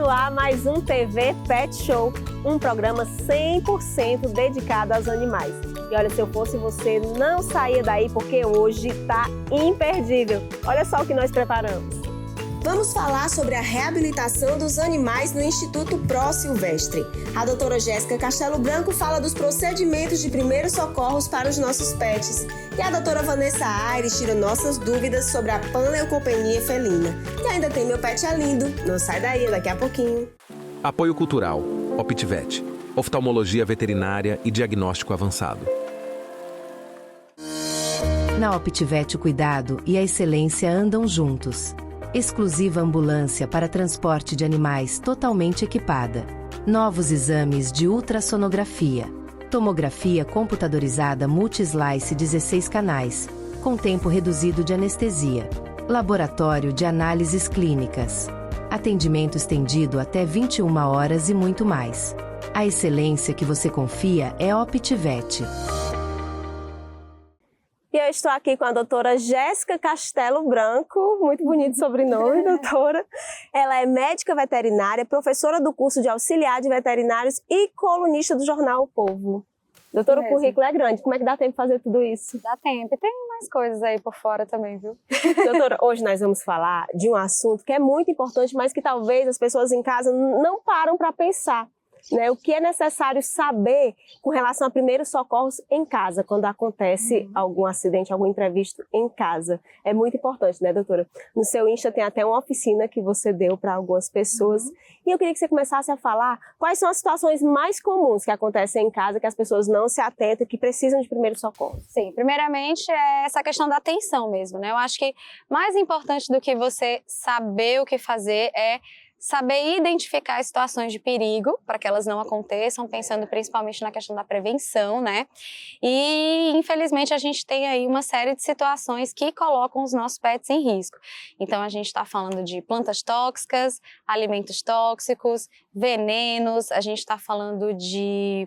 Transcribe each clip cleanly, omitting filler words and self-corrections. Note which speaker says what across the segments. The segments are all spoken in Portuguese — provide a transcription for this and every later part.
Speaker 1: no ar mais um TV Pet Show, um programa 100% dedicado aos animais. E olha, se eu fosse você, não saía daí porque hoje tá imperdível. Olha só o que nós preparamos.
Speaker 2: Vamos falar sobre a reabilitação dos animais no Instituto Pro Silvestre. A doutora Jéssica Castelo Branco fala dos procedimentos de primeiros socorros para os nossos pets. E a doutora Vanessa Aires tira nossas dúvidas sobre a panleucopenia felina. E ainda tem Meu Pet é Lindo. Não sai daí, daqui a pouquinho.
Speaker 3: Apoio Cultural, Optivet, oftalmologia veterinária e diagnóstico avançado.
Speaker 4: Na Optivet, o cuidado e a excelência andam juntos. Exclusiva ambulância para transporte de animais totalmente equipada. Novos exames de ultrassonografia. Tomografia computadorizada multi-slice 16 canais, com tempo reduzido de anestesia. Laboratório de análises clínicas. Atendimento estendido até 21 horas e muito mais. A excelência que você confia é Optivet.
Speaker 1: E eu estou aqui com a doutora Jéssica Castelo Branco, muito bonito sobrenome, doutora. Ela é médica veterinária, professora do curso de auxiliar de veterinários e colunista do jornal O Povo. Doutora, o currículo é grande, como é que dá tempo de fazer tudo isso?
Speaker 5: Dá tempo, e tem mais coisas aí por fora também, viu?
Speaker 1: Doutora, hoje nós vamos falar de um assunto que é muito importante, mas que talvez as pessoas em casa não param para pensar. Né, o que é necessário saber com relação a primeiros socorros em casa, quando acontece algum acidente, algum imprevisto em casa. É muito importante, né, doutora? No seu Insta tem até uma oficina que você deu para algumas pessoas. E eu queria que você começasse a falar quais são as situações mais comuns que acontecem em casa, que as pessoas não se atentam, que precisam de primeiros socorros.
Speaker 5: Sim, primeiramente é essa questão da atenção mesmo, né? Eu acho que mais importante do que você saber o que fazer é saber identificar as situações de perigo para que elas não aconteçam, pensando principalmente na questão da prevenção, né? E, infelizmente, a gente tem aí uma série de situações que colocam os nossos pets em risco. Então, a gente está falando de plantas tóxicas, alimentos tóxicos, venenos, a gente está falando de...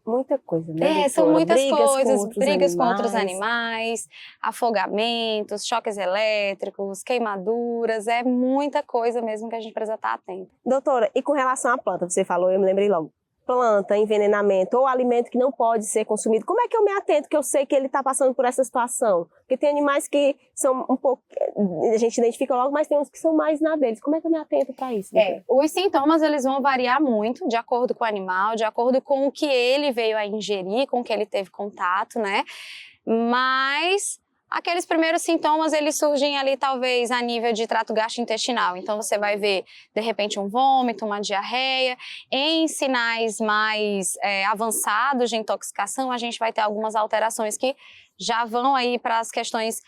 Speaker 1: Muita coisa, né?
Speaker 5: São muitas coisas,
Speaker 1: brigas
Speaker 5: com outros animais, afogamentos, choques elétricos, queimaduras, é muita coisa mesmo que a gente precisa estar atento.
Speaker 1: Doutora, e com relação à planta, você falou, eu me lembrei logo, planta, envenenamento ou alimento que não pode ser consumido, como é que eu me atento que eu sei que ele está passando por essa situação? Porque tem animais que são um pouco, a gente identifica logo, mas tem uns que são mais na deles. Como é que eu me atento para isso?
Speaker 5: Os sintomas eles vão variar muito de acordo com o animal, de acordo com o que ele veio a ingerir, com o que ele teve contato, né? Mas aqueles primeiros sintomas, eles surgem ali talvez a nível de trato gastrointestinal. Então, você vai ver, de repente, um vômito, uma diarreia. Em sinais mais avançados de intoxicação, a gente vai ter algumas alterações que já vão aí para as questões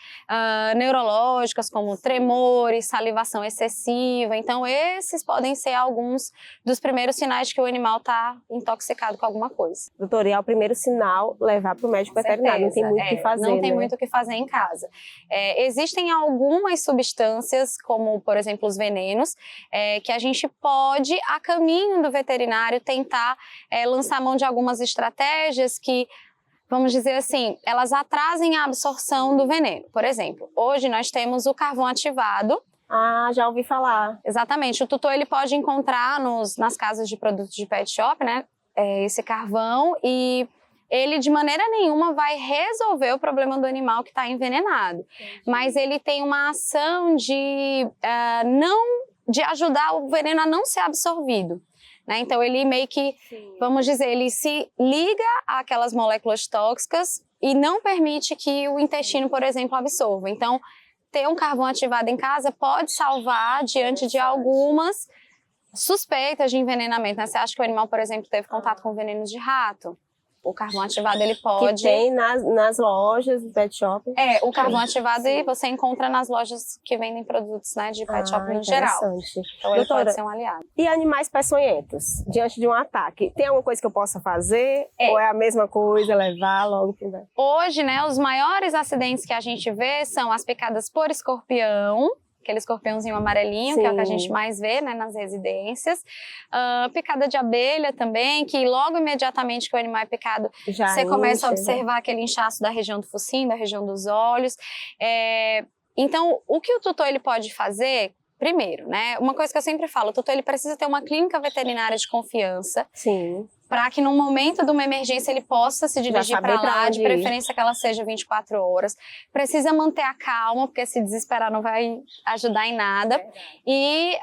Speaker 5: neurológicas, como tremores, salivação excessiva. Então, esses podem ser alguns dos primeiros sinais de que o animal está intoxicado com alguma coisa.
Speaker 1: Doutora, e é o primeiro sinal levar para o médico veterinário, não tem muito o que fazer,
Speaker 5: não tem
Speaker 1: né?
Speaker 5: muito o que fazer em casa. Existem algumas substâncias, como, por exemplo, os venenos, que a gente pode, a caminho do veterinário, tentar lançar mão de algumas estratégias que, vamos dizer assim, elas atrasem a absorção do veneno. Por exemplo, hoje nós temos o carvão ativado.
Speaker 1: Ah, já ouvi falar.
Speaker 5: Exatamente. O tutor ele pode encontrar nas casas de produtos de pet shop, né, esse carvão, e ele de maneira nenhuma vai resolver o problema do animal que está envenenado. Entendi. Mas ele tem uma ação de ajudar o veneno a não ser absorvido. Né? Então, ele meio que, vamos dizer, ele se liga àquelas moléculas tóxicas e não permite que o intestino, por exemplo, absorva. Então, ter um carvão ativado em casa pode salvar diante de algumas suspeitas de envenenamento. Né? Você acha que o animal, por exemplo, teve contato com venenos de rato? O carvão ativado, ele pode...
Speaker 1: Que tem nas lojas do pet shop.
Speaker 5: O carvão ativado você encontra nas lojas que vendem produtos, né, de pet shop no geral. Então, ele pode ser um aliado.
Speaker 1: E animais peçonhentos, diante de um ataque? Tem alguma coisa que eu possa fazer? Ou é a mesma coisa, levar logo pro médico?
Speaker 5: Hoje, né, os maiores acidentes que a gente vê são as picadas por escorpião, aquele escorpiãozinho amarelinho, Sim. que é o que a gente mais vê, né, nas residências. Picada de abelha também, que logo imediatamente que o animal é picado, você começa a observar aquele inchaço da região do focinho, da região dos olhos. Então, o que o tutor ele pode fazer Primeiro, né? Uma coisa que eu sempre falo, o tutor ele precisa ter uma clínica veterinária de confiança.
Speaker 1: Sim.
Speaker 5: Para que no momento de uma emergência ele possa se dirigir para lá, de preferência que ela seja 24 horas. Precisa manter a calma, porque se desesperar não vai ajudar em nada. E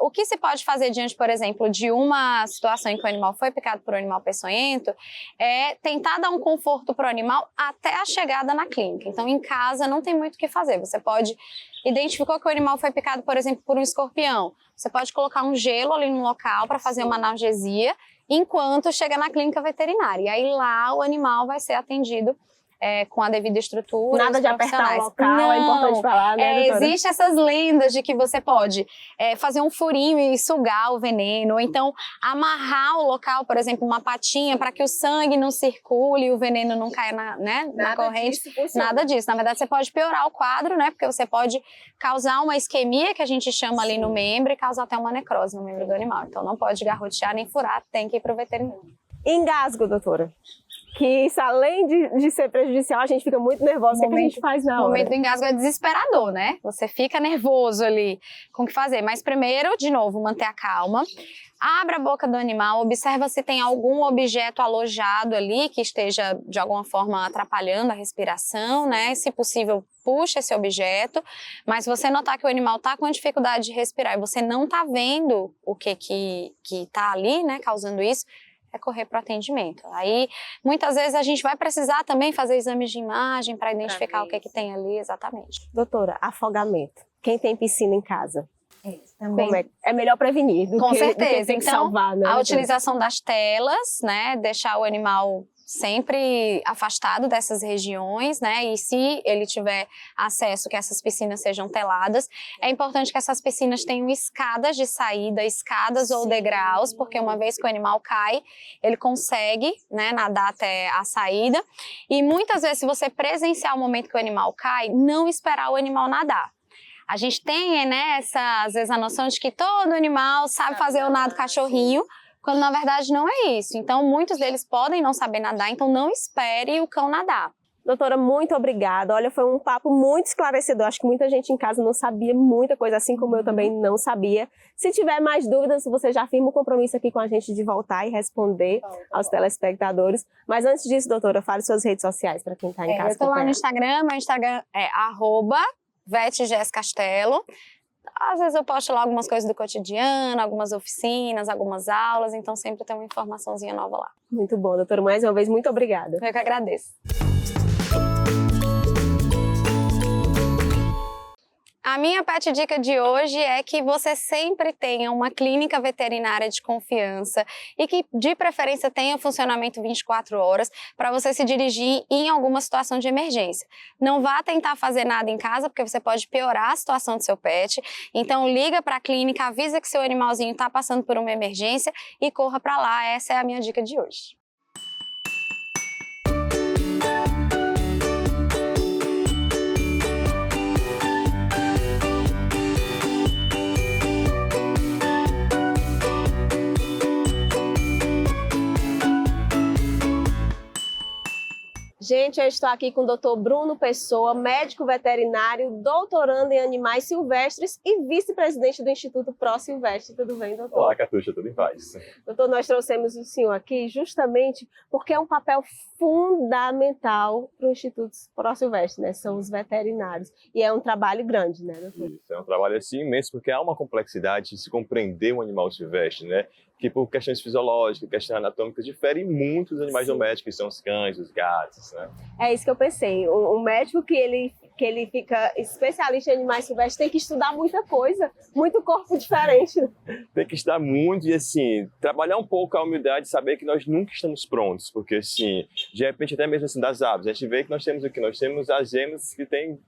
Speaker 5: o que se pode fazer diante, por exemplo, de uma situação em que o animal foi picado por um animal peçonhento, é tentar dar um conforto para o animal até a chegada na clínica. Então, em casa não tem muito o que fazer. Você pode... Identificou que o animal foi picado, por exemplo, por um escorpião. Você pode colocar um gelo ali no local para fazer uma analgesia, enquanto chega na clínica veterinária. E aí lá o animal vai ser atendido com a devida estrutura.
Speaker 1: Nada de apertar o local, não, é importante falar, né, doutora?
Speaker 5: Existem essas lendas de que você pode fazer um furinho e sugar o veneno, ou então amarrar o local, por exemplo, uma patinha, para que o sangue não circule e o veneno não caia na corrente. Nada disso. Na verdade, você pode piorar o quadro, né? Porque você pode causar uma isquemia, que a gente chama ali no membro, e causar até uma necrose no membro do animal. Então, não pode garrotear nem furar, tem que ir para o veterinário.
Speaker 1: Engasgo, doutora. Que isso, além de ser prejudicial, a gente fica muito nervosa. O que a gente faz na hora?
Speaker 5: O momento do engasgo é desesperador, né? Você fica nervoso ali com o que fazer. Mas primeiro, de novo, manter a calma. Abra a boca do animal, observa se tem algum objeto alojado ali que esteja, de alguma forma, atrapalhando a respiração, né? Se possível, puxa esse objeto. Mas se você notar que o animal está com dificuldade de respirar e você não está vendo o que está ali, né, causando isso, é correr para o atendimento. Aí, muitas vezes, a gente vai precisar também fazer exames de imagem para identificar o que tem ali exatamente.
Speaker 1: Doutora, afogamento. Quem tem piscina em casa?
Speaker 5: Também.
Speaker 1: É melhor prevenir do
Speaker 5: Com
Speaker 1: que
Speaker 5: certeza.
Speaker 1: tem que
Speaker 5: Então,
Speaker 1: salvar, né?
Speaker 5: A utilização das telas, né? Deixar o animal sempre afastado dessas regiões, né? E se ele tiver acesso, que essas piscinas sejam teladas. É importante que essas piscinas tenham escadas de saída, escadas ou degraus, porque uma vez que o animal cai, ele consegue, né, nadar até a saída. E muitas vezes, se você presenciar o momento que o animal cai, não esperar o animal nadar. A gente tem, né, às vezes a noção de que todo animal sabe fazer o nado cachorrinho, quando na verdade não é isso. Então, muitos deles podem não saber nadar, então não espere o cão nadar.
Speaker 1: Doutora, muito obrigada. Olha, foi um papo muito esclarecedor. Acho que muita gente em casa não sabia muita coisa, assim como eu também não sabia. Se tiver mais dúvidas, você já firma o compromisso aqui com a gente de voltar e responder aos telespectadores. Mas antes disso, doutora, fale suas redes sociais para quem está em casa.
Speaker 5: Eu estou lá no Instagram, meu Instagram é @VetJessCastelo. Às vezes eu posto lá algumas coisas do cotidiano, algumas oficinas, algumas aulas, então sempre tem uma informaçãozinha nova lá.
Speaker 1: Muito bom, doutora. Mais uma vez, muito obrigada.
Speaker 5: Eu que agradeço. A minha pet dica de hoje é que você sempre tenha uma clínica veterinária de confiança e que, de preferência, tenha funcionamento 24 horas para você se dirigir em alguma situação de emergência. Não vá tentar fazer nada em casa, porque você pode piorar a situação do seu pet. Então, liga para a clínica, avisa que seu animalzinho está passando por uma emergência e corra para lá. Essa é a minha dica de hoje.
Speaker 1: Gente, eu estou aqui com o Dr. Bruno Pessoa, médico veterinário, doutorando em animais silvestres e vice-presidente do Instituto Pro Silvestre. Tudo bem, doutor?
Speaker 6: Olá, Catuxa, tudo em paz.
Speaker 1: Doutor, nós trouxemos o senhor aqui justamente porque é um papel fundamental para o Instituto Pro Silvestre, né? São os veterinários. E é um trabalho grande, né, doutor?
Speaker 6: Isso, é um trabalho assim imenso, porque há uma complexidade de se compreender um animal silvestre, né? Que por questões fisiológicas, questões anatômicas, diferem muito dos animais domésticos, que são os cães, os gatos, né?
Speaker 1: É isso que eu pensei. O médico que ele fica especialista em animais silvestres tem que estudar muita coisa, muito corpo diferente.
Speaker 6: Tem que estudar muito e, assim, trabalhar um pouco a humildade, saber que nós nunca estamos prontos, porque, assim, de repente, até mesmo assim, das aves, a gente vê que nós temos o que? Nós temos as gêmeas que têm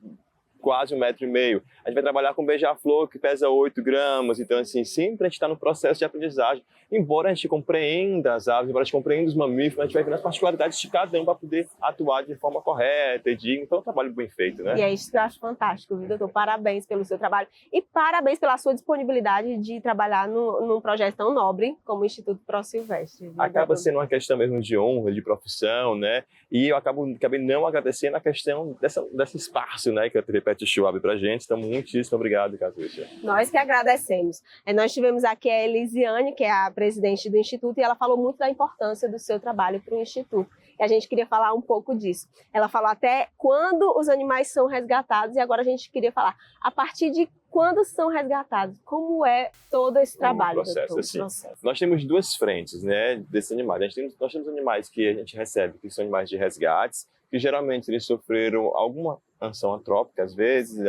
Speaker 6: quase 1,5 metro. A gente vai trabalhar com beija-flor, que pesa 8 gramas. Então, assim, sempre a gente está no processo de aprendizagem. Embora a gente compreenda as aves, embora a gente compreenda os mamíferos, a gente vai ver as particularidades de cada um para poder atuar de forma correta e digna. Então, é um trabalho bem feito, né?
Speaker 1: E é isso que eu acho fantástico, viu, doutor? Parabéns pelo seu trabalho e parabéns pela sua disponibilidade de trabalhar num projeto tão nobre como o Instituto Pro Silvestre. Viu,
Speaker 6: acaba
Speaker 1: doutor?
Speaker 6: sendo uma questão mesmo de honra, de profissão, né? E eu acabei não agradecendo a questão desse espaço, né, que a TV Pet Show abre pra gente. Então, muitíssimo obrigado, Catuxa.
Speaker 1: Nós que agradecemos. Nós tivemos aqui a Elisiane, que é a presidente do Instituto, e ela falou muito da importância do seu trabalho para o Instituto. E a gente queria falar um pouco disso. Ela falou até quando os animais são resgatados, e agora a gente queria falar a partir de quando são resgatados, como é todo esse trabalho,
Speaker 6: processo,
Speaker 1: doutor?
Speaker 6: Nós temos duas frentes, né, desses animais. Nós temos animais que a gente recebe, que são animais de resgates, que geralmente eles sofreram alguma ação antrópica, às vezes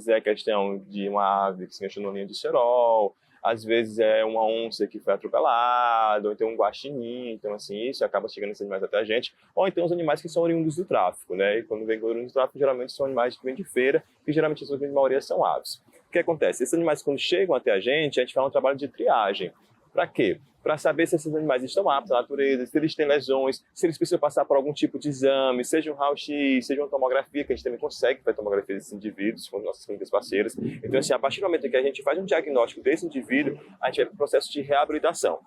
Speaker 6: é questão de uma ave que se encheu no ninho de cerol, às vezes é uma onça que foi atropelada, ou então um guaxinim, então assim, isso acaba chegando esses animais até a gente, ou então os animais que são oriundos do tráfico, né, e quando vem oriundos do tráfico, geralmente são animais que vêm de feira, que geralmente a grande maioria são aves. O que acontece? Esses animais, quando chegam até a gente faz um trabalho de triagem. Para quê? Para saber se esses animais estão aptos à natureza, se eles têm lesões, se eles precisam passar por algum tipo de exame, seja um raio-x, seja uma tomografia, que a gente também consegue fazer tomografia desses indivíduos com nossas clínicas parceiras. Então, assim, a partir do momento que a gente faz um diagnóstico desse indivíduo, a gente vai para o processo de reabilitação.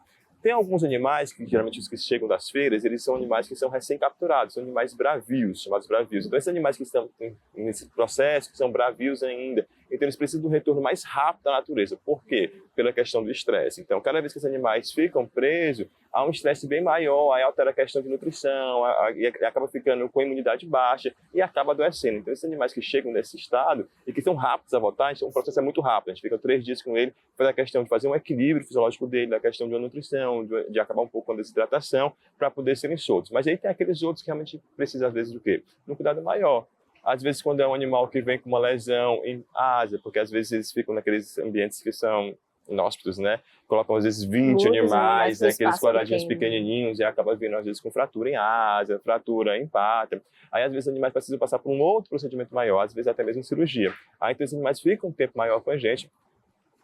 Speaker 6: Tem alguns animais, que geralmente os que chegam das feiras, eles são animais que são recém-capturados, são animais bravios, chamados bravios. Então, esses animais que estão nesse processo, que são bravios ainda, então eles precisam de um retorno mais rápido da natureza. Por quê? Pela questão do estresse. Então, cada vez que esses animais ficam presos, há um estresse bem maior, aí altera a questão de nutrição, e acaba ficando com a imunidade baixa e acaba adoecendo. Então, esses animais que chegam nesse estado e que são rápidos a voltar, então, o processo é muito rápido. A gente fica 3 dias com ele, faz a questão de fazer um equilíbrio fisiológico dele, a questão de uma nutrição, de acabar um pouco com a desidratação, para poder serem soltos. Mas aí tem aqueles outros que realmente precisam, às vezes, do quê? De um cuidado maior. Às vezes, quando é um animal que vem com uma lesão em asa, porque às vezes eles ficam naqueles ambientes que são inóspitos, né? Colocam às vezes 20 animais, aqueles quadradinhos pequenininhos, e acaba vindo às vezes com fratura em asa, fratura em pata. Aí às vezes os animais precisam passar por um outro procedimento maior, às vezes até mesmo cirurgia. Aí então os animais ficam um tempo maior com a gente,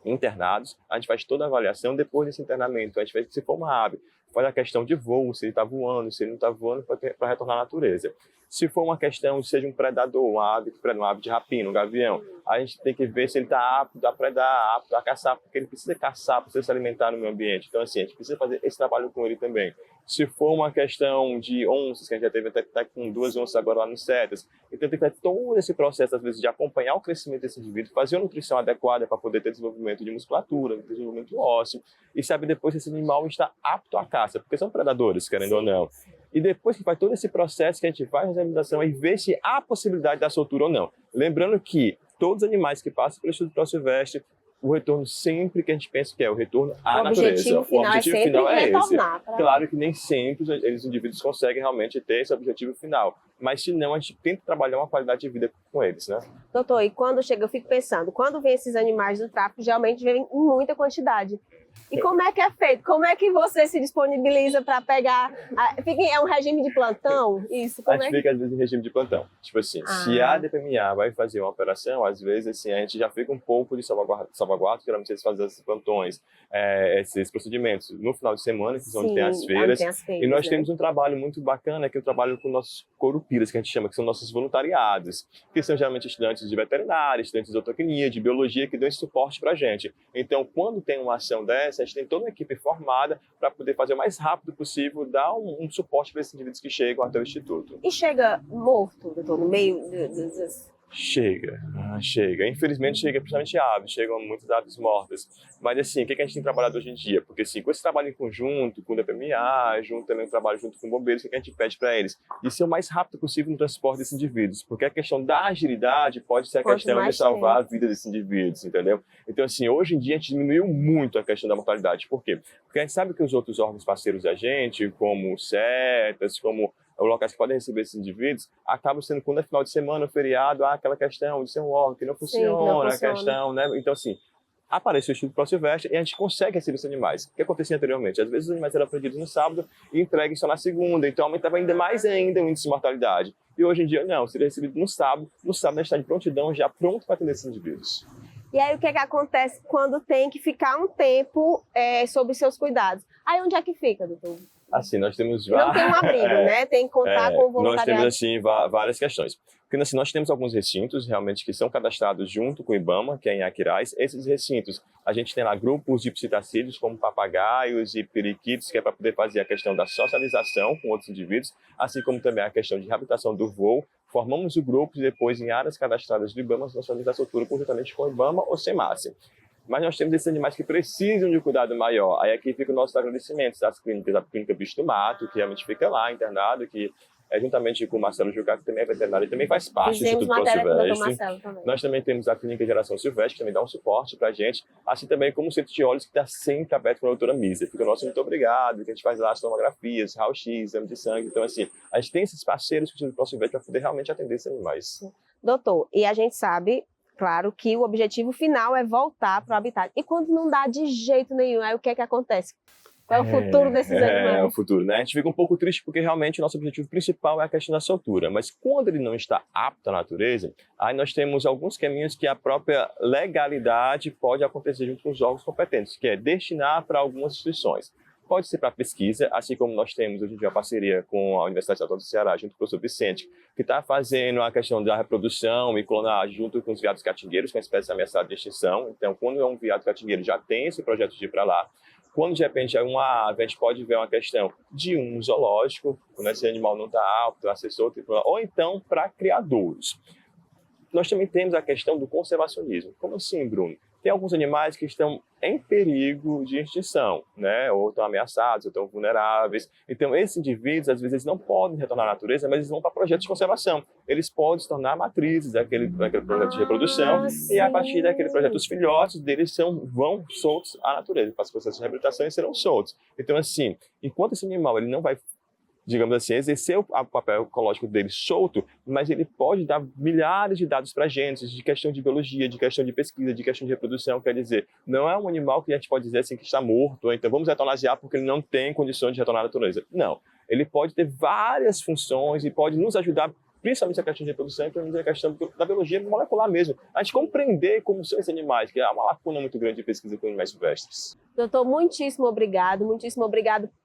Speaker 6: internados, a gente faz toda a avaliação. Depois desse internamento, a gente faz, se for uma ave, faz a questão de voo, se ele está voando, se ele não está voando, para retornar à natureza. Se for uma questão de seja um predador, uma ave de rapina, um gavião, a gente tem que ver se ele está apto a predar, apto a caçar, porque ele precisa caçar, precisa se alimentar no meio ambiente. Então, assim, a gente precisa fazer esse trabalho com ele também. Se for uma questão de onças, que a gente já teve até com 2 onças agora lá no CETAS, então tem que fazer todo esse processo, às vezes, de acompanhar o crescimento desse indivíduo, fazer uma nutrição adequada para poder ter desenvolvimento de musculatura, desenvolvimento ósseo, e saber depois se esse animal está apto à caça, porque são predadores, querendo ou não. E depois que faz todo esse processo que a gente faz a examinação e vê se há possibilidade da soltura ou não. Lembrando que todos os animais que passam pelo estudo Pro-Silvestre, o retorno sempre que a gente pensa que é o retorno à natureza. O objetivo final é esse. Claro que nem sempre os indivíduos conseguem realmente ter esse objetivo final, mas se não, a gente tenta trabalhar uma qualidade de vida com eles, né?
Speaker 1: Doutor, e quando chega, eu fico pensando, quando vem esses animais do tráfico, geralmente vem em muita quantidade. E como é que é feito? Como é que você se disponibiliza para pegar? É um regime de plantão? Isso?
Speaker 6: A gente fica, às vezes, em regime de plantão. Tipo assim, se a DPMA vai fazer uma operação, às vezes, assim, a gente já fica um pouco de salvaguarda. Geralmente, eles fazem esses plantões, esses procedimentos no final de semana, que são tem as feiras. E nós temos um trabalho muito bacana, que é o trabalho com nossos corupiras, que a gente chama, que são nossos voluntariados, que são geralmente estudantes de veterinária, estudantes de zootecnia, de biologia, que dão esse suporte para a gente. Então, quando tem uma ação dessa, a gente tem toda uma equipe formada para poder fazer o mais rápido possível, dar um suporte para esses indivíduos que chegam até o Instituto.
Speaker 1: E chega morto, doutor, no meio
Speaker 6: Chega. Infelizmente chega, principalmente aves, chegam muitas aves mortas. Mas assim, o que a gente tem trabalhado hoje em dia? Porque assim, com esse trabalho em conjunto, com o DPMA, também um trabalho junto com bombeiros, o que a gente pede para eles? De ser o mais rápido possível no transporte desses indivíduos. Porque a questão da agilidade pode ser a questão de salvar a vida desses indivíduos, entendeu? Então assim, hoje em dia a gente diminuiu muito a questão da mortalidade. Por quê? Porque a gente sabe que os outros órgãos parceiros da gente, como o CETAS, como os locais que podem receber esses indivíduos, acabam sendo, quando é final de semana, feriado, aquela questão de ser um órgão que não funciona, a questão, né? Então, assim, apareceu o Instituto Pro-Silvestre e a gente consegue receber esses animais. O que acontecia anteriormente? Às vezes os animais eram apreendidos no sábado e entregues só na segunda, então aumentava ainda mais o índice de mortalidade. E hoje em dia, não, seria recebido no sábado a gente está de prontidão, já pronto para atender esses indivíduos.
Speaker 1: E aí, o que acontece quando tem que ficar um tempo sob seus cuidados? Aí, onde é que fica, doutor?
Speaker 6: Assim, nós temos
Speaker 1: não tem um abrigo, né? Tem que contar com o voluntariado.
Speaker 6: Nós temos, assim, várias questões. Porque, assim, nós temos alguns recintos, realmente, que são cadastrados junto com o IBAMA, que é em Aquiraz. Esses recintos, a gente tem lá grupos de psitacídeos, como papagaios e periquitos, que é para poder fazer a questão da socialização com outros indivíduos, assim como também a questão de reabilitação do voo, formamos o grupo e depois, em áreas cadastradas do IBAMA, nós fazemos a soltura conjuntamente com o IBAMA ou SEMASSE. Mas nós temos esses animais que precisam de um cuidado maior. Aí aqui fica o nosso agradecimento das clínicas, a Clínica Bicho do Mato, que realmente fica lá, internado, que juntamente com o Marcelo Jucá, que também é veterinário e também faz parte do Instituto ProSilvestre. Nós também temos a Clínica Geração Silvestre, que também dá um suporte para a gente, assim também como o Centro de Olhos, que está sempre aberto com a doutora Misa. Fica o nosso muito obrigado, que a gente faz lá as tomografias, raio-x, exame de sangue. Então, assim, a gente tem esses parceiros com o Instituto ProSilvestre para poder realmente atender esses animais.
Speaker 1: Doutor, e a gente sabe, claro, que o objetivo final é voltar para o habitat. E quando não dá de jeito nenhum, aí o que é que acontece? Qual é o futuro desses animais?
Speaker 6: É o futuro, né? A gente fica um pouco triste porque realmente o nosso objetivo principal é a questão da soltura. Mas quando ele não está apto à natureza, aí nós temos alguns caminhos que a própria legalidade pode acontecer junto com os órgãos competentes, que é destinar para algumas instituições. Pode ser para pesquisa, assim como nós temos hoje em dia a parceria com a Universidade Estadual do Ceará, junto com o professor Vicente, que está fazendo a questão da reprodução e clonagem junto com os veados catingueiros, que é uma espécie ameaçada de extinção. Então, quando é um veado catingueiro, já tem esse projeto de ir para lá. Quando, de repente, é uma ave, a gente pode ver uma questão de um zoológico, quando esse animal não está apto a ser solto, ou então para criadouros. Nós também temos a questão do conservacionismo. Como assim, Bruno? Tem alguns animais que estão em perigo de extinção, né? Ou estão ameaçados, ou estão vulneráveis. Então, esses indivíduos, às vezes, eles não podem retornar à natureza, mas eles vão para projetos de conservação. Eles podem se tornar matrizes daquele projeto de reprodução, e a partir daquele projeto, os filhotes deles vão soltos à natureza, fazem processo de reabilitação e serão soltos. Então, assim, enquanto esse animal ele não vai, digamos assim, exercer o papel ecológico dele solto, mas ele pode dar milhares de dados para a gente, de questão de biologia, de questão de pesquisa, de questão de reprodução. Quer dizer, não é um animal que a gente pode dizer assim que está morto, ou então vamos eutanasiar porque ele não tem condições de retornar à natureza. Não, ele pode ter várias funções e pode nos ajudar, principalmente a questão de reprodução e principalmente a questão da biologia molecular mesmo. A gente compreender como são esses animais, que é uma lacuna muito grande de pesquisa com animais silvestres.
Speaker 1: Doutor, muitíssimo obrigado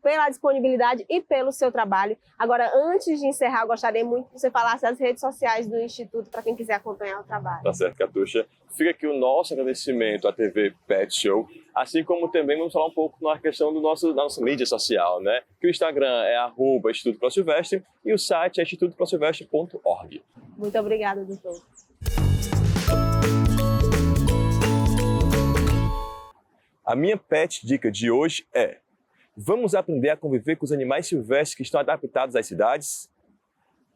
Speaker 1: pela disponibilidade e pelo seu trabalho. Agora, antes de encerrar, eu gostaria muito que você falasse das redes sociais do Instituto para quem quiser acompanhar o trabalho.
Speaker 6: Tá certo, Catuxa. Fica aqui o nosso agradecimento à TV Pet Show, assim como também vamos falar um pouco na questão da nossa mídia social, né? Que o Instagram é @Instituto ProSilvestre e o site é institutoprosilvestre.org.
Speaker 1: Muito obrigada, doutor.
Speaker 6: A minha pet dica de hoje é: vamos aprender a conviver com os animais silvestres que estão adaptados às cidades?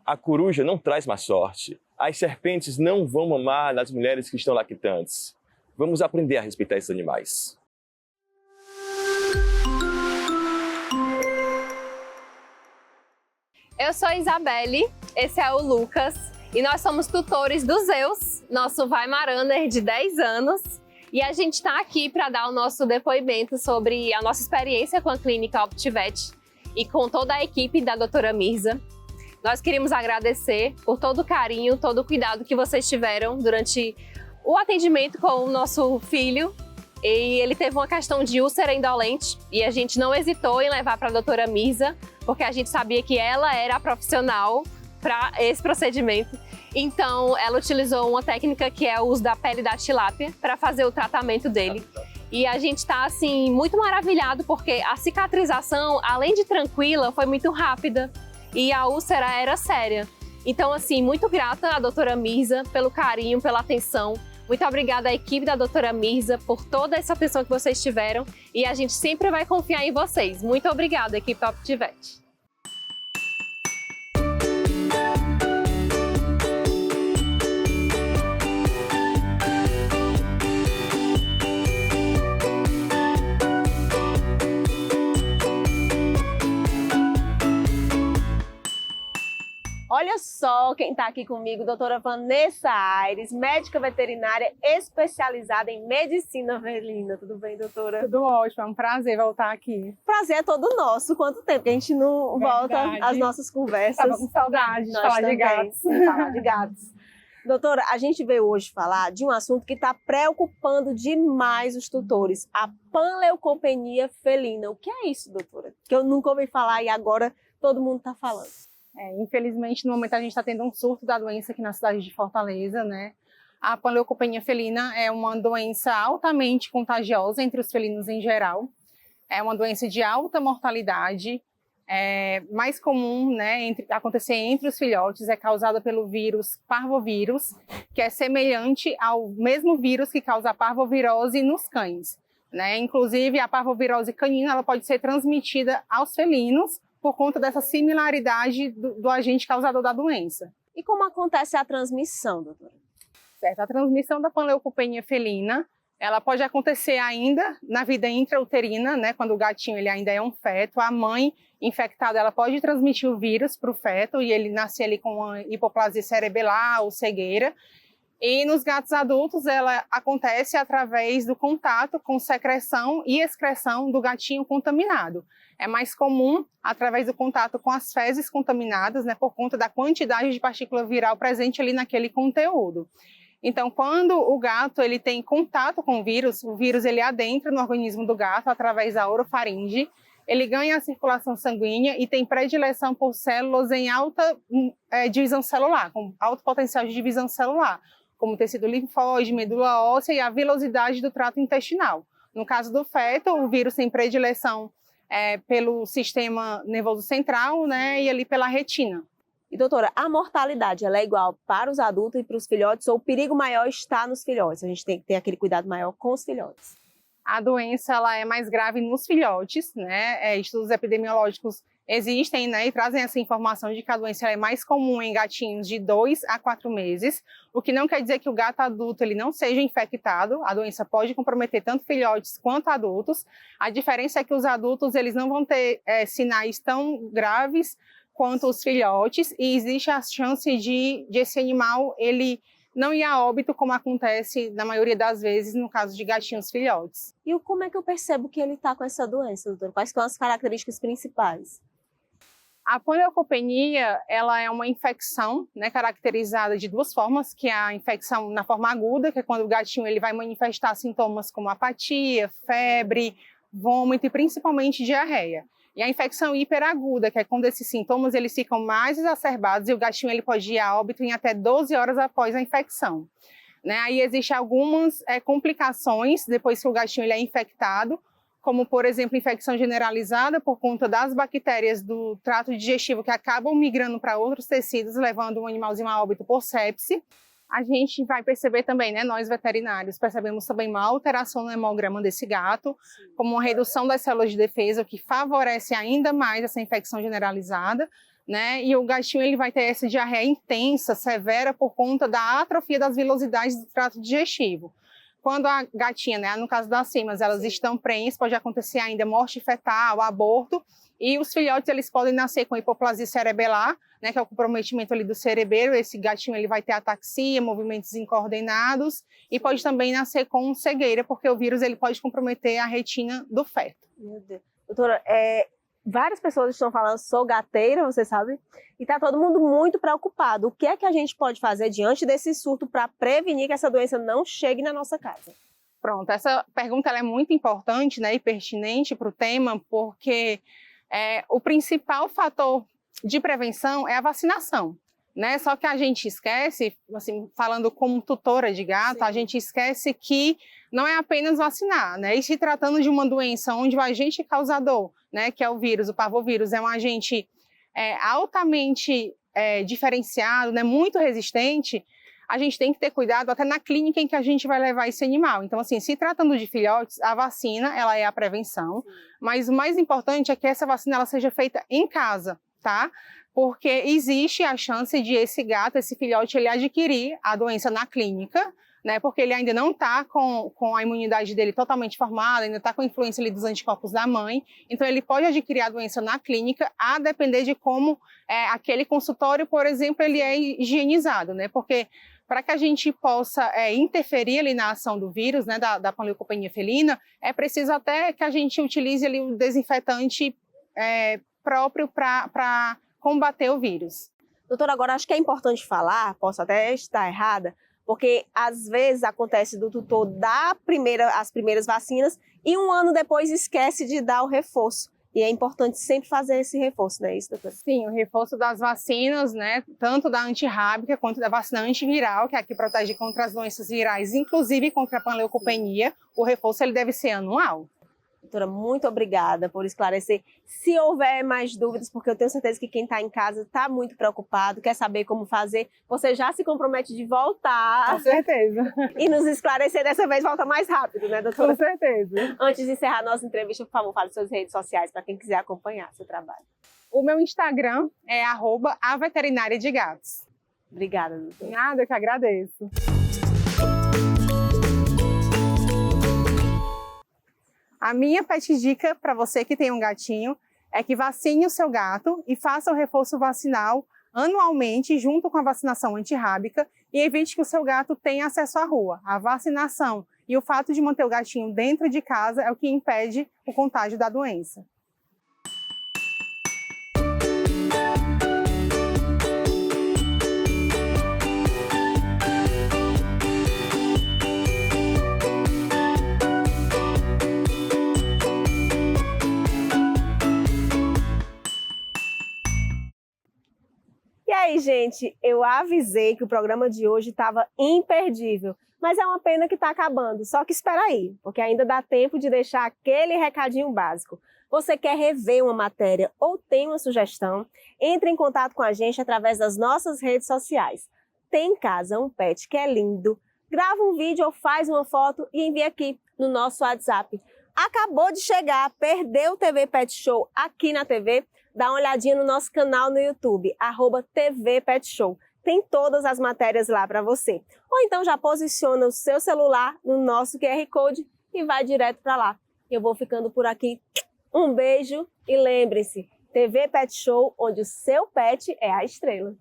Speaker 6: A coruja não traz má sorte. As serpentes não vão mamar nas mulheres que estão lactantes. Vamos aprender a respeitar esses animais.
Speaker 7: Eu sou a Isabelle, esse é o Lucas e nós somos tutores do Zeus, nosso Weimaraner de 10 anos. E a gente está aqui para dar o nosso depoimento sobre a nossa experiência com a clínica OptiVet e com toda a equipe da doutora Mirza. Nós queríamos agradecer por todo o carinho, todo o cuidado que vocês tiveram durante o atendimento com o nosso filho. E ele teve uma questão de úlcera indolente e a gente não hesitou em levar para a doutora Mirza, porque a gente sabia que ela era a profissional para esse procedimento. Então, ela utilizou uma técnica que é o uso da pele da tilápia para fazer o tratamento dele. E a gente está, assim, muito maravilhado porque a cicatrização, além de tranquila, foi muito rápida e a úlcera era séria. Então, assim, muito grata à doutora Mirza pelo carinho, pela atenção. Muito obrigada à equipe da doutora Mirza por toda essa atenção que vocês tiveram e a gente sempre vai confiar em vocês. Muito obrigada, equipe OptiVet.
Speaker 1: Olha só quem está aqui comigo, doutora Vanessa Aires, médica veterinária especializada em medicina felina. Tudo bem, doutora?
Speaker 8: Tudo ótimo, é um prazer voltar aqui.
Speaker 1: Prazer é todo nosso. Quanto tempo que a gente não volta às nossas conversas?
Speaker 8: Tava com saudade de falar de gatos.
Speaker 1: Falar de gatos. Doutora, a gente veio hoje falar de um assunto que está preocupando demais os tutores, a panleucopenia felina. O que é isso, doutora? Que eu nunca ouvi falar e agora todo mundo está falando.
Speaker 8: Infelizmente, no momento a gente está tendo um surto da doença aqui na cidade de Fortaleza, né? A panleucopenia felina é uma doença altamente contagiosa entre os felinos em geral. É uma doença de alta mortalidade mais comum, né, acontecer entre os filhotes é causada pelo vírus parvovírus, que é semelhante ao mesmo vírus que causa a parvovirose nos cães, né? Inclusive, a parvovirose canina ela pode ser transmitida aos felinos por conta dessa similaridade do agente causador da doença.
Speaker 1: E como acontece a transmissão, doutora?
Speaker 8: Certo, a transmissão da panleucopenia felina, ela pode acontecer ainda na vida intrauterina, né, quando o gatinho ele ainda é um feto. A mãe infectada ela pode transmitir o vírus para o feto e ele nasce ali com uma hipoplasia cerebelar ou cegueira. E nos gatos adultos ela acontece através do contato com secreção e excreção do gatinho contaminado. É mais comum através do contato com as fezes contaminadas, né, por conta da quantidade de partícula viral presente ali naquele conteúdo. Então, quando o gato ele tem contato com o vírus ele adentra no organismo do gato através da orofaringe, ele ganha a circulação sanguínea e tem predileção por células em alta divisão celular, com alto potencial de divisão celular, como tecido linfóide, medula óssea e a vilosidade do trato intestinal. No caso do feto, o vírus tem predileção pelo sistema nervoso central, né, e ali pela retina.
Speaker 1: E doutora, a mortalidade ela é igual para os adultos e para os filhotes ou o perigo maior está nos filhotes? A gente tem que ter aquele cuidado maior com os filhotes.
Speaker 8: A doença ela é mais grave nos filhotes, né? Estudos epidemiológicos existem, né, e trazem essa informação de que a doença é mais comum em gatinhos de 2 a 4 meses, o que não quer dizer que o gato adulto ele não seja infectado. A doença pode comprometer tanto filhotes quanto adultos. A diferença é que os adultos eles não vão ter sinais tão graves quanto os filhotes, e existe a chance de esse animal ele não ir a óbito, como acontece na maioria das vezes no caso de gatinhos filhotes.
Speaker 1: E como é que eu percebo que ele está com essa doença, doutora? Quais são as características principais?
Speaker 8: A panleucopenia, ela é uma infecção, né, caracterizada de duas formas, que é a infecção na forma aguda, que é quando o gatinho ele vai manifestar sintomas como apatia, febre, vômito e principalmente diarreia. E a infecção hiperaguda, que é quando esses sintomas eles ficam mais exacerbados e o gatinho ele pode ir a óbito em até 12 horas após a infecção. Né? Aí existem algumas complicações depois que o gatinho ele é infectado, como, por exemplo, infecção generalizada por conta das bactérias do trato digestivo que acabam migrando para outros tecidos, levando o animalzinho a óbito por sepse. A gente vai perceber também, né, nós veterinários, percebemos também uma alteração no hemograma desse gato, como uma redução das células de defesa, o que favorece ainda mais essa infecção generalizada, né? E o gatinho ele vai ter essa diarreia intensa, severa, por conta da atrofia das vilosidades do trato digestivo. Quando a gatinha, né, no caso das fêmeas, elas estão prenhes, pode acontecer ainda morte fetal, aborto, e os filhotes eles podem nascer com hipoplasia cerebelar, né, que é o comprometimento ali do cerebelo. Esse gatinho ele vai ter ataxia, movimentos incoordenados, e pode também nascer com cegueira, porque o vírus ele pode comprometer a retina do feto.
Speaker 1: Meu Deus. Doutora, várias pessoas estão falando, sou gateira, você sabe, e está todo mundo muito preocupado. O que é que a gente pode fazer diante desse surto para prevenir que essa doença não chegue na nossa casa?
Speaker 8: Pronto, essa pergunta ela é muito importante, né, e pertinente para o tema, porque o principal fator de prevenção é a vacinação, né? Só que a gente esquece, assim, falando como tutora de gato, sim, a gente esquece que não é apenas vacinar, né? E se tratando de uma doença onde o agente causador, né, que é o vírus, o parvovírus, é um agente altamente diferenciado, né, muito resistente, a gente tem que ter cuidado até na clínica em que a gente vai levar esse animal. Então, assim, se tratando de filhotes, a vacina, ela é a prevenção, mas o mais importante é que essa vacina ela seja feita em casa, tá? Porque existe a chance de esse gato, esse filhote, ele adquirir a doença na clínica, né? Porque ele ainda não está com a imunidade dele totalmente formada, ainda está com a influência ali dos anticorpos da mãe. Então, ele pode adquirir a doença na clínica, a depender de como aquele consultório, por exemplo, ele é higienizado, né? Porque para que a gente possa interferir ali na ação do vírus, né, da panleucopenia felina, é preciso até que a gente utilize ali o desinfetante próprio para combater o vírus.
Speaker 1: Doutora, agora acho que é importante falar, posso até estar errada, porque às vezes acontece do tutor dar as primeiras vacinas e um ano depois esquece de dar o reforço. E é importante sempre fazer esse reforço, não é isso, doutora?
Speaker 8: Sim, o reforço das vacinas, né, tanto da antirrábica quanto da vacina antiviral, que é a que protege contra as doenças virais, inclusive contra a panleucopenia, o reforço ele deve ser anual.
Speaker 1: Doutora, muito obrigada por esclarecer. Se houver mais dúvidas, porque eu tenho certeza que quem está em casa está muito preocupado, quer saber como fazer, você já se compromete de voltar.
Speaker 8: Com certeza.
Speaker 1: E nos esclarecer dessa vez, volta mais rápido, né, doutora?
Speaker 8: Com certeza.
Speaker 1: Antes de encerrar a nossa entrevista, por favor, fale suas redes sociais para quem quiser acompanhar seu trabalho.
Speaker 8: O meu Instagram é @aveterinariadegatos.
Speaker 1: Obrigada, doutora.
Speaker 8: Nada, eu que agradeço. A minha pet dica para você que tem um gatinho é que vacine o seu gato e faça o reforço vacinal anualmente junto com a vacinação antirrábica e evite que o seu gato tenha acesso à rua. A vacinação e o fato de manter o gatinho dentro de casa é o que impede o contágio da doença.
Speaker 1: E aí, gente, eu avisei que o programa de hoje estava imperdível, mas é uma pena que está acabando. Só que espera aí, porque ainda dá tempo de deixar aquele recadinho básico. Você quer rever uma matéria ou tem uma sugestão? Entre em contato com a gente através das nossas redes sociais. Tem em casa um pet que é lindo? Grava um vídeo ou faz uma foto e envia aqui no nosso WhatsApp. Acabou de chegar, perdeu o TV Pet Show aqui na TV? Dá uma olhadinha no nosso canal no YouTube, @TV Pet Show. Tem todas as matérias lá para você. Ou então já posiciona o seu celular no nosso QR Code e vai direto para lá. Eu vou ficando por aqui. Um beijo e lembre-se, TV Pet Show, onde o seu pet é a estrela.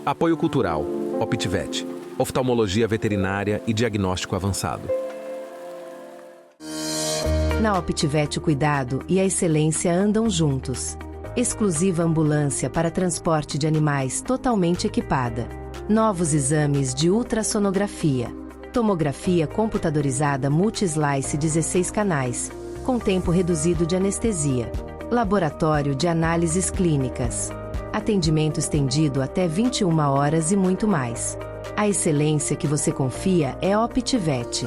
Speaker 3: Apoio Cultural, OptiVet, oftalmologia veterinária e diagnóstico avançado.
Speaker 4: Na OptiVet o cuidado e a excelência andam juntos. Exclusiva ambulância para transporte de animais totalmente equipada. Novos exames de ultrassonografia. Tomografia computadorizada multi-slice 16 canais, com tempo reduzido de anestesia. Laboratório de análises clínicas. Atendimento estendido até 21 horas e muito mais. A excelência que você confia é OptiVet.